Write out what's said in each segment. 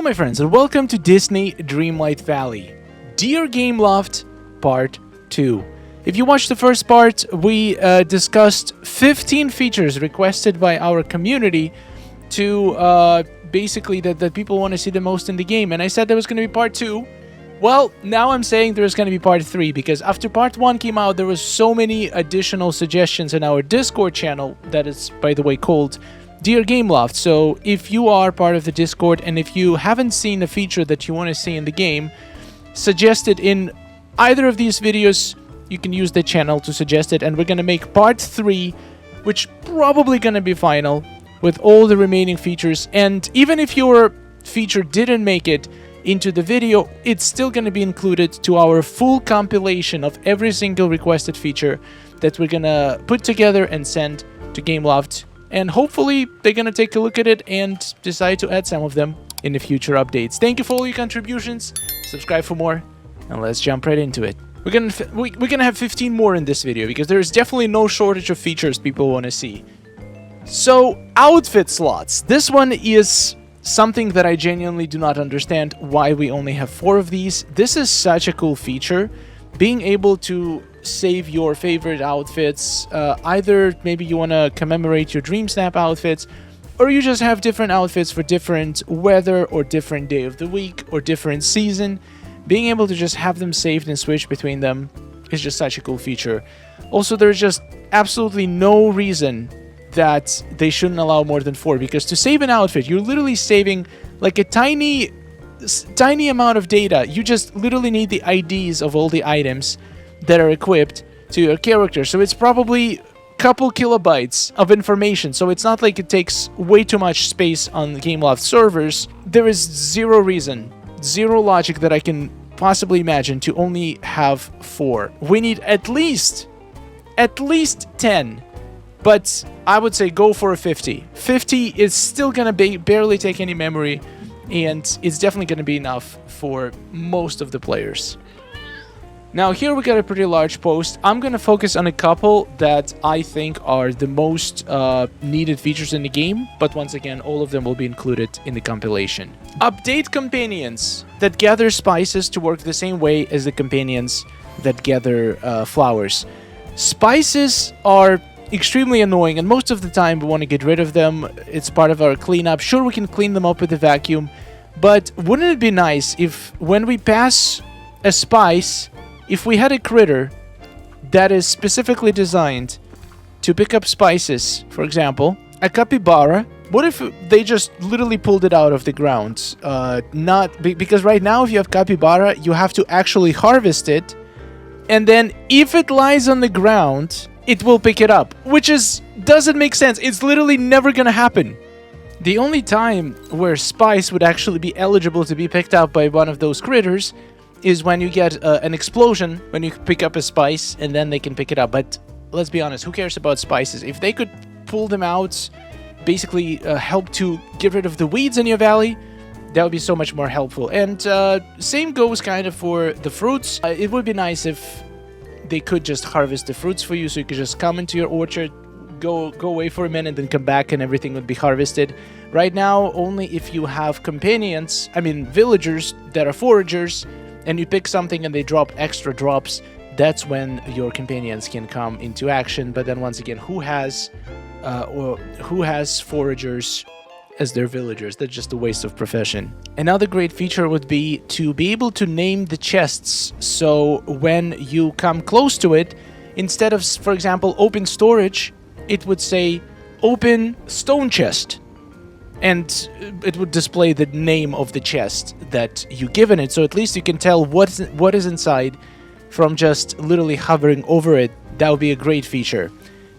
my friends, and welcome to Disney Dreamlight Valley. Dear Gameloft, Part 2. If you watched the first part, we discussed 15 features requested by our community to basically that people want to see the most in the game, and I said there was going to be Part 2. Well, now I'm saying there's going to be Part 3, because after Part 1 came out, there was so many additional suggestions in our Discord channel that is, by the way, called Dear Gameloft. So if you are part of the Discord and if you haven't seen a feature that you want to see in the game suggested in either of these videos, you can use the channel to suggest it, and we're going to make Part 3, which probably going to be final, with all the remaining features. And even if your feature didn't make it into the video, it's still going to be included to our full compilation of every single requested feature that we're going to put together and send to Gameloft. And hopefully they're going to take a look at it and decide to add some of them in the future updates. Thank you for all your contributions. Subscribe for more, and let's jump right into it. We're gonna have 15 more in this video, because there is definitely no shortage of features people want to see. So, outfit slots. This one is something that I genuinely do not understand why we only have 4 of these. This is such a cool feature. Being able to save your favorite outfits, either maybe you want to commemorate your dream snap outfits, or you just have different outfits for different weather or different day of the week or different season. Being able to just have them saved and switch between them is just such a cool feature. Also, there's just absolutely no reason that they shouldn't allow more than 4, because to save an outfit, you're literally saving like a tiny amount of data. You just literally need the IDs of all the items that are equipped to your character. So it's probably a couple kilobytes of information. So it's not like it takes way too much space on the Gameloft servers. There is zero reason, zero logic that I can possibly imagine to only have 4. We need at least 10. But I would say go for a 50. 50 is still going to barely take any memory, and it's definitely going to be enough for most of the players. Now here we got a pretty large post. I'm going to focus on a couple that I think are the most needed features in the game, but once again, all of them will be included in the compilation. Update companions that gather spices to work the same way as the companions that gather flowers. Spices are extremely annoying, and most of the time we want to get rid of them. It's part of our cleanup. Sure, we can clean them up with the vacuum, but wouldn't it be nice if when we pass a spice, if we had a critter that is specifically designed to pick up spices, for example, a capybara, what if they just literally pulled it out of the ground? Because right now, if you have capybara, you have to actually harvest it, and then if it lies on the ground, it will pick it up, which doesn't make sense. It's literally never gonna happen. The only time where spice would actually be eligible to be picked up by one of those critters is when you get an explosion, when you pick up a spice, and then they can pick it up. But let's be honest, who cares about spices? If they could pull them out, basically help to get rid of the weeds in your valley, that would be so much more helpful. And same goes kind of for the fruits. It would be nice if they could just harvest the fruits for you, so you could just come into your orchard, go away for a minute, then come back and everything would be harvested. Right now, only if you have companions, villagers that are foragers, and you pick something and they drop extra drops, that's when your companions can come into action. But then once again, who has foragers as their villagers? That's just a waste of profession. Another great feature would be to be able to name the chests. So when you come close to it, instead of, for example, open storage, it would say open stone chest, and it would display the name of the chest that you given it. So at least you can tell what is inside from just literally hovering over it. That would be a great feature.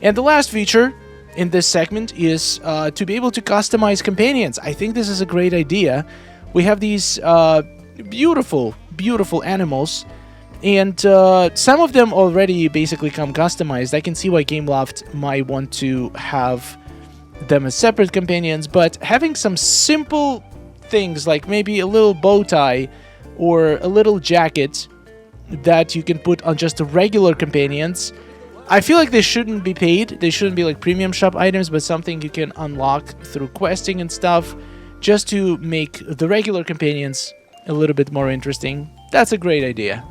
And the last feature in this segment is to be able to customize companions. I think this is a great idea. We have these beautiful animals, and some of them already basically come customized. I can see why Gameloft might want to have them as separate companions, but having some simple things like maybe a little bow tie or a little jacket that you can put on just the regular companions, I feel like they shouldn't be paid. They shouldn't be like premium shop items, but something you can unlock through questing and stuff. just to make the regular companions a little bit more interesting. That's a great idea.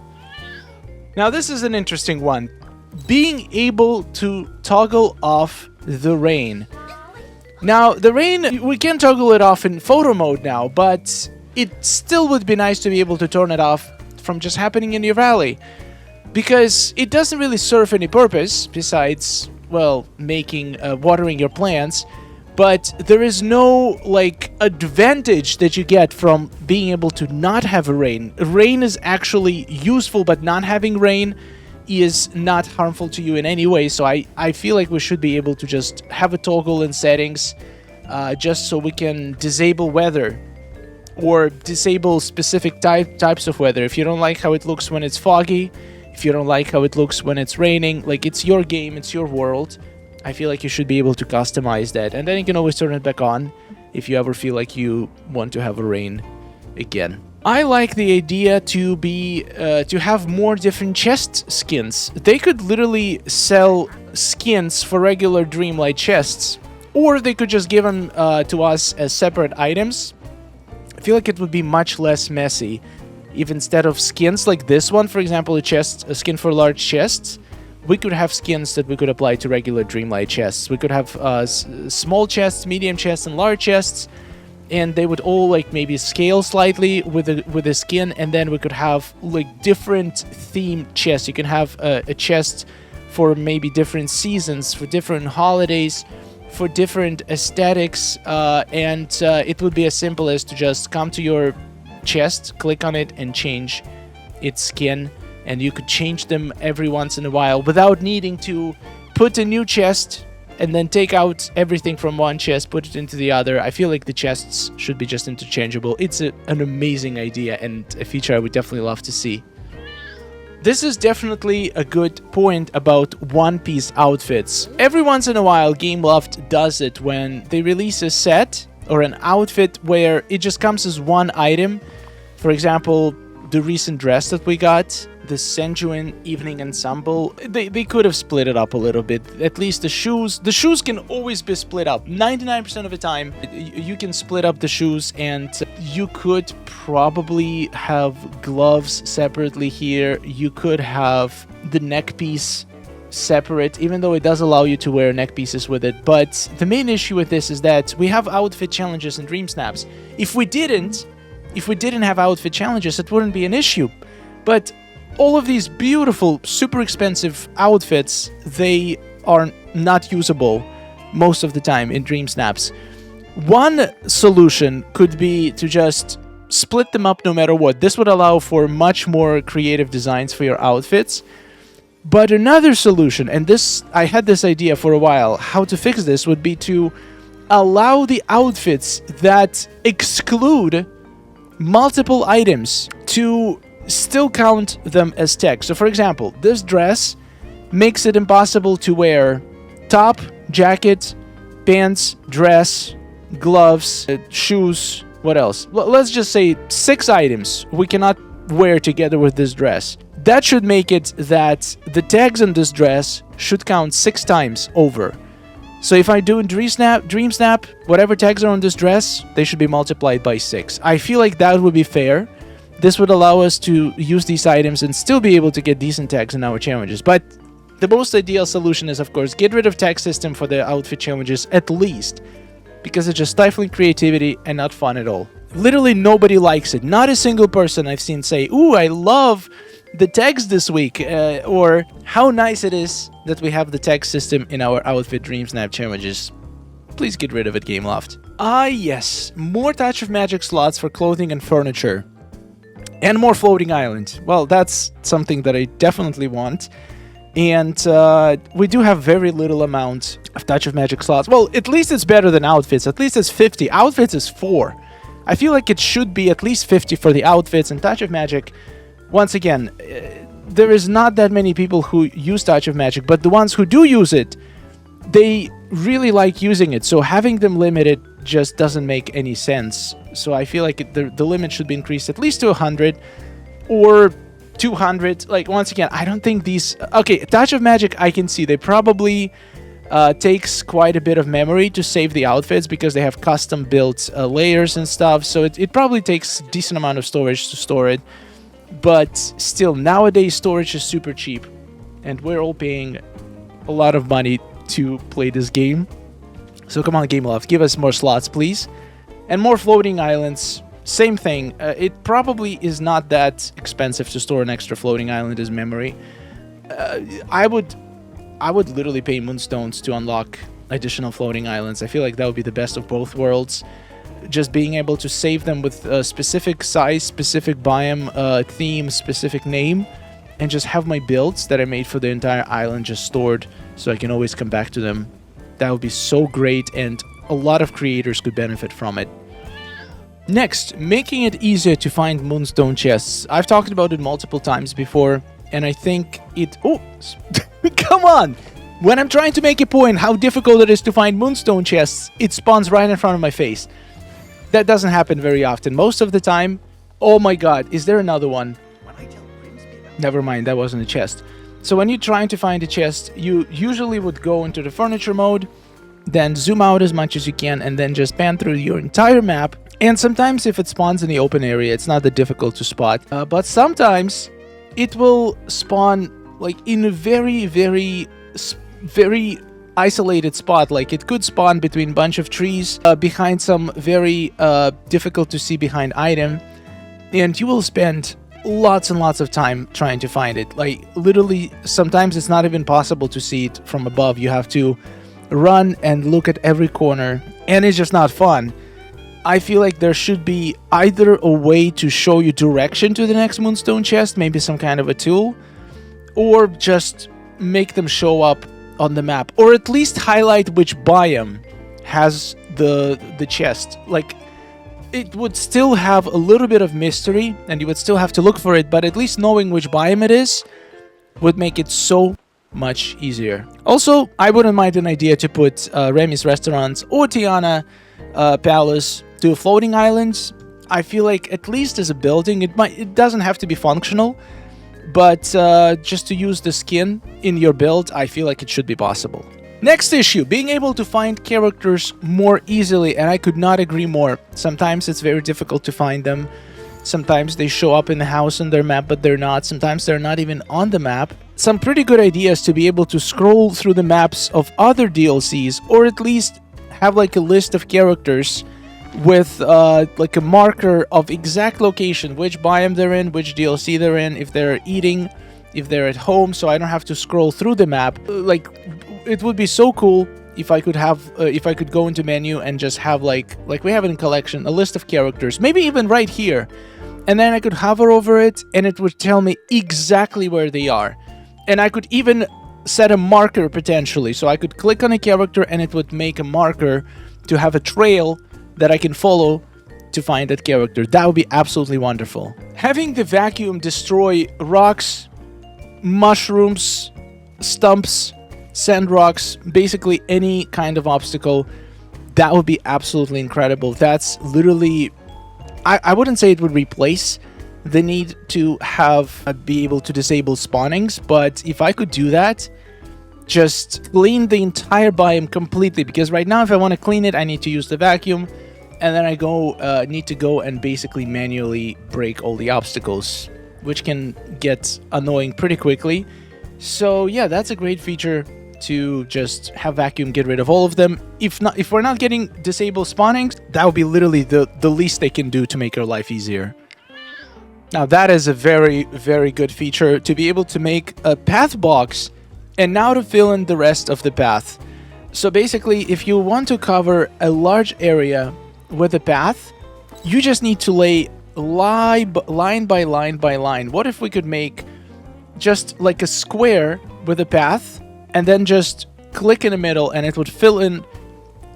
Now this is an interesting one. Being able to toggle off the rain. Now the rain, we can toggle it off in photo mode now, but it still would be nice to be able to turn it off from just happening in your valley, because it doesn't really serve any purpose besides, well, making watering your plants. But there is no, like, advantage that you get from being able to not have rain. Rain is actually useful, but not having rain is not harmful to you in any way. So I feel like we should be able to just have a toggle in settings, just so we can disable weather or disable specific types of weather. If you don't like how it looks when it's foggy, if you don't like how it looks when it's raining, like, it's your game, it's your world. I feel like you should be able to customize that, and then you can always turn it back on if you ever feel like you want to have a rain again. I like the idea to be to have more different chest skins. They could literally sell skins for regular Dreamlight chests, or they could just give them to us as separate items. I feel like it would be much less messy if instead of skins like this one, for example, a skin for large chests, we could have skins that we could apply to regular Dreamlight chests. We could have small chests, medium chests, and large chests, and they would all, like, maybe scale slightly with the skin, and then we could have, like, different themed chests. You can have a chest for maybe different seasons, for different holidays, for different aesthetics, and it would be as simple as to just come to your chest, click on it, and change its skin. And you could change them every once in a while without needing to put a new chest and then take out everything from one chest, put it into the other. I feel like the chests should be just interchangeable. It's an amazing idea and a feature I would definitely love to see. This is definitely a good point about one-piece outfits. Every once in a while, Gameloft does it when they release a set or an outfit where it just comes as one item. For example, the recent dress that we got, the Senjuin Evening Ensemble, they could have split it up a little bit. At least the shoes can always be split up. 99% of the time, you can split up the shoes, and you could probably have gloves separately here. You could have the neck piece separate, even though it does allow you to wear neck pieces with it. But the main issue with this is that we have outfit challenges in Dream Snaps. If we didn't have outfit challenges, it wouldn't be an issue. But all of these beautiful, super expensive outfits, they are not usable most of the time in Dream Snaps. One solution could be to just split them up no matter what. This would allow for much more creative designs for your outfits. But another solution, and I had this idea for a while, how to fix this would be to allow the outfits that exclude multiple items to still count them as text. So for example, this dress makes it impossible to wear top, jacket, pants, dress, gloves, shoes, what else? Let's just say 6 items we cannot wear together with this dress. That should make it that the tags on this dress should count 6 times over. So if I do in Dream Snap, whatever tags are on this dress, they should be multiplied by 6. I feel like that would be fair. This would allow us to use these items and still be able to get decent tags in our challenges. But the most ideal solution is, of course, get rid of tag system for the outfit challenges at least, because it's just stifling creativity and not fun at all. Literally nobody likes it. Not a single person I've seen say, "Ooh, I love the tags this week," or "How nice it is that we have the tag system in our outfit Dream Snap challenges." Please get rid of it, Gameloft. Ah, yes, more Touch of Magic slots for clothing and furniture. And more floating island. Well, that's something that I definitely want. And we do have very little amount of Touch of Magic slots. Well, at least it's better than outfits. At least it's 50. Outfits is 4. I feel like it should be at least 50 for the outfits. And Touch of Magic, once again, there is not that many people who use Touch of Magic. But the ones who do use it, they really like using it. So having them limited just doesn't make any sense. So I feel like the limit should be increased at least to 100 or 200. Like, once again, I don't think these... Okay, Touch of Magic, I can see. They probably takes quite a bit of memory to save the outfits because they have custom built layers and stuff. So it probably takes a decent amount of storage to store it. But still, nowadays storage is super cheap. And we're all paying a lot of money to play this game. So come on, Gameloft, give us more slots, please. And more floating islands. Same thing. It probably is not that expensive to store an extra floating island as memory. I would literally pay moonstones to unlock additional floating islands. I feel like that would be the best of both worlds. Just being able to save them with a specific size, specific biome, theme, specific name, and just have my builds that I made for the entire island just stored so I can always come back to them. That would be so great, and a lot of creators could benefit from it. Next, making it easier to find moonstone chests. I've talked about it multiple times before, and I think it... Oh, come on! When I'm trying to make a point how difficult it is to find moonstone chests, it spawns right in front of my face. That doesn't happen very often. Most of the time... Oh my god, is there another one? Never mind, that wasn't a chest. So when you're trying to find a chest, you usually would go into the furniture mode, then zoom out as much as you can, and then just pan through your entire map. And sometimes if it spawns in the open area, it's not that difficult to spot. But sometimes it will spawn like in a very, very, very isolated spot. Like it could spawn between a bunch of trees, behind some very difficult to see behind item. And you will spend lots and lots of time trying to find it. Like literally, sometimes it's not even possible to see it from above. You have to run and look at every corner, and it's just not fun. I feel like there should be either a way to show you direction to the next moonstone chest, maybe some kind of a tool, or just make them show up on the map, or at least highlight which biome has the chest. Like, it would still have a little bit of mystery, and you would still have to look for it, but at least knowing which biome it is would make it so much easier. Also, I wouldn't mind an idea to put Remy's Restaurants or Tiana Palace to floating islands. I feel like at least as a building, it doesn't have to be functional, but just to use the skin in your build, I feel like it should be possible. Next issue, being able to find characters more easily, and I could not agree more. Sometimes it's very difficult to find them. Sometimes they show up in the house on their map, but they're not. Sometimes they're not even on the map. Some pretty good ideas to be able to scroll through the maps of other DLCs, or at least have like a list of characters with like a marker of exact location, which biome they're in, which DLC they're in, if they're eating, if they're at home, so I don't have to scroll through the map. Like, it would be so cool if I could have, if I could go into menu and just have like we have it in collection, a list of characters, maybe even right here, and then I could hover over it and it would tell me exactly where they are. And I could even set a marker potentially, so I could click on a character and it would make a marker to have a trail that I can follow to find that character. That would be absolutely wonderful. Having the vacuum destroy rocks, mushrooms, stumps, sand rocks, basically any kind of obstacle, that would be absolutely incredible. That's literally, I wouldn't say it would replace the need to have be able to disable spawnings, but if I could do that, just clean the entire biome completely, because right now if I want to clean it, I need to use the vacuum, and then I need to go and basically manually break all the obstacles, which can get annoying pretty quickly. So yeah, that's a great feature, to just have vacuum get rid of all of them. If we're not getting disabled spawnings, that would be literally the least they can do to make our life easier. Now that is a very, very good feature, to be able to make a path box and now to fill in the rest of the path. So basically, if you want to cover a large area with a path, you just need to lay line by line by line. What if we could make just like a square with a path, and then just click in the middle and it would fill in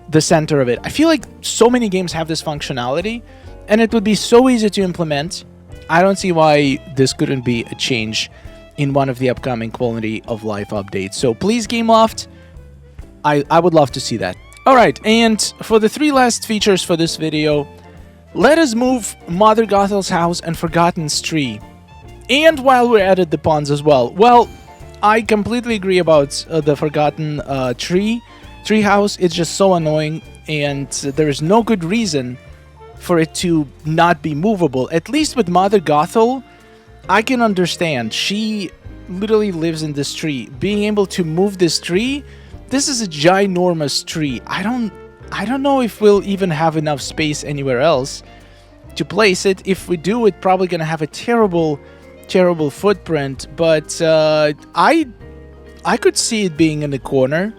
the center of it? I feel like so many games have this functionality, and it would be so easy to implement. I don't see why this couldn't be a change in one of the upcoming quality of life updates. So please, Gameloft, I would love to see that. Alright, and for the 3 last features for this video, let us move Mother Gothel's house and Forgotten's tree. And while we're at it, the ponds as well. Well, I completely agree about the forgotten tree house. It's just so annoying, and there is no good reason for it to not be movable. At least with Mother Gothel, I can understand. She literally lives in this tree. Being able to move this tree, this is a ginormous tree. I don't know if we'll even have enough space anywhere else to place it. If we do, it's probably gonna have a terrible footprint. But I could see it being in the corner,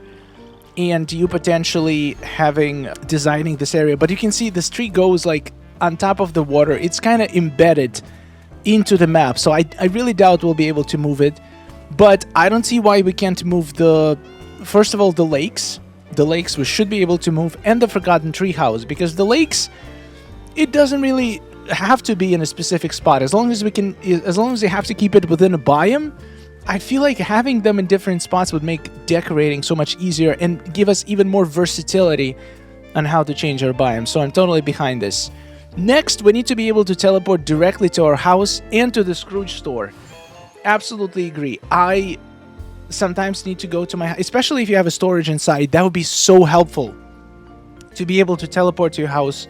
and you potentially designing this area. But you can see this tree goes like on top of the water. It's kind of embedded into the map, so I really doubt we'll be able to move it. But I don't see why we can't move first of all, the lakes. The lakes we should be able to move, and the forgotten treehouse, because the lakes, it doesn't really have to be in a specific spot. As long as they have to keep it within a biome, I feel like having them in different spots would make decorating so much easier and give us even more versatility on how to change our biome. So I'm totally behind this. Next, we need to be able to teleport directly to our house and to the Scrooge store. Absolutely agree. I sometimes need to go to my... Especially if you have a storage inside, that would be so helpful to be able to teleport to your house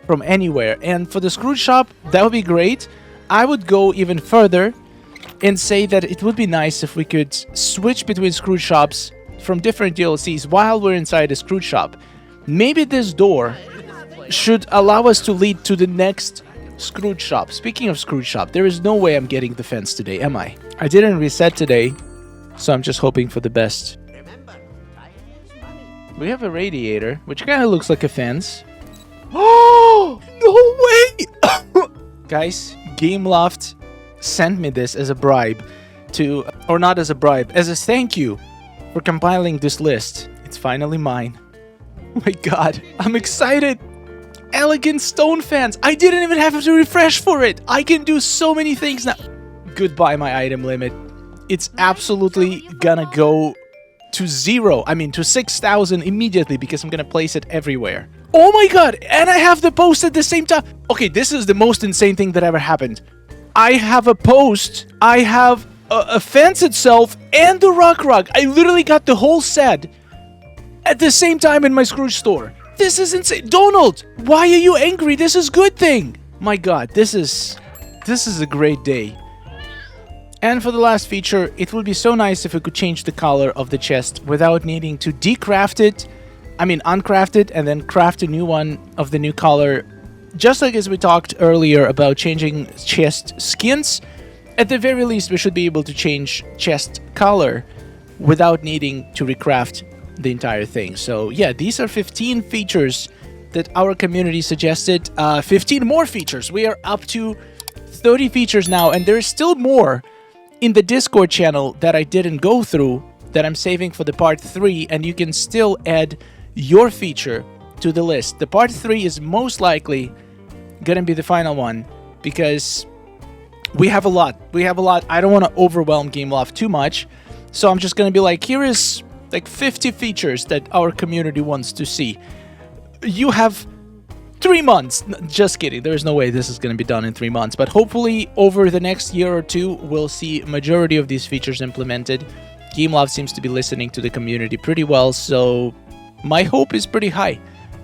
from anywhere. And for the Scrooge shop, that would be great. I would go even further and say that it would be nice if we could switch between Scrooge shops from different DLCs while we're inside a Scrooge shop. Maybe this door should allow us to lead to the next Scrooge shop. Speaking of Scrooge shop, there is no way I'm getting the fence today, am I? I didn't reset today, so I'm just hoping for the best. We have a radiator, which kind of looks like a fence. Oh, no way! Guys, Gameloft sent me this as a bribe or not as a bribe, as a thank you for compiling this list. It's finally mine. Oh my god, I'm excited! Elegant stone fence! I didn't even have to refresh for it! I can do so many things now! Goodbye, my item limit. It's absolutely gonna go to 0. I mean, to 6,000 immediately, because I'm gonna place it everywhere. Oh my god! And I have the post at the same time! Okay, this is the most insane thing that ever happened. I have a post, I have a fence itself, and the rock rug. I literally got the whole set at the same time in my Scrooge store. This is insane. Donald, why are you angry? This is a good thing. My god, this is a great day. And for the last feature, it would be so nice if we could change the color of the chest without needing to uncraft it, and then craft a new one of the new color. Just like as we talked earlier about changing chest skins, at the very least we should be able to change chest color without needing to recraft the entire thing. So yeah, these are 15 features that our community suggested. 15 more features. We are up to 30 features now, and there is still more in the Discord channel that I didn't go through that I'm saving for the part 3, and you can still add your feature to the list. The part 3 is most likely gonna be the final one, because we have a lot. I don't want to overwhelm Gameloft too much, so I'm just gonna be like, here is like 50 features that our community wants to see. You have 3 months. Just kidding. There's no way this is going to be done in 3 months. But hopefully over the next year or two, we'll see majority of these features implemented. Gameloft seems to be listening to the community pretty well, so my hope is pretty high.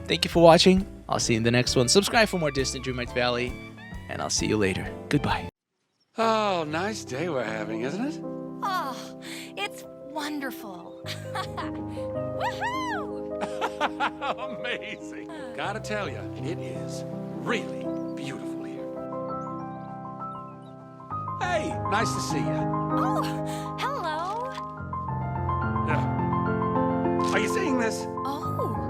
Thank you for watching. I'll see you in the next one. Subscribe for more DISNEY Dreamlight Valley, and I'll see you later. Goodbye. Oh, nice day we're having, isn't it? Oh, it's wonderful. Woohoo! Amazing. Gotta tell you, it is really beautiful here. Hey, nice to see you. Oh, hello. Are you seeing this? Oh.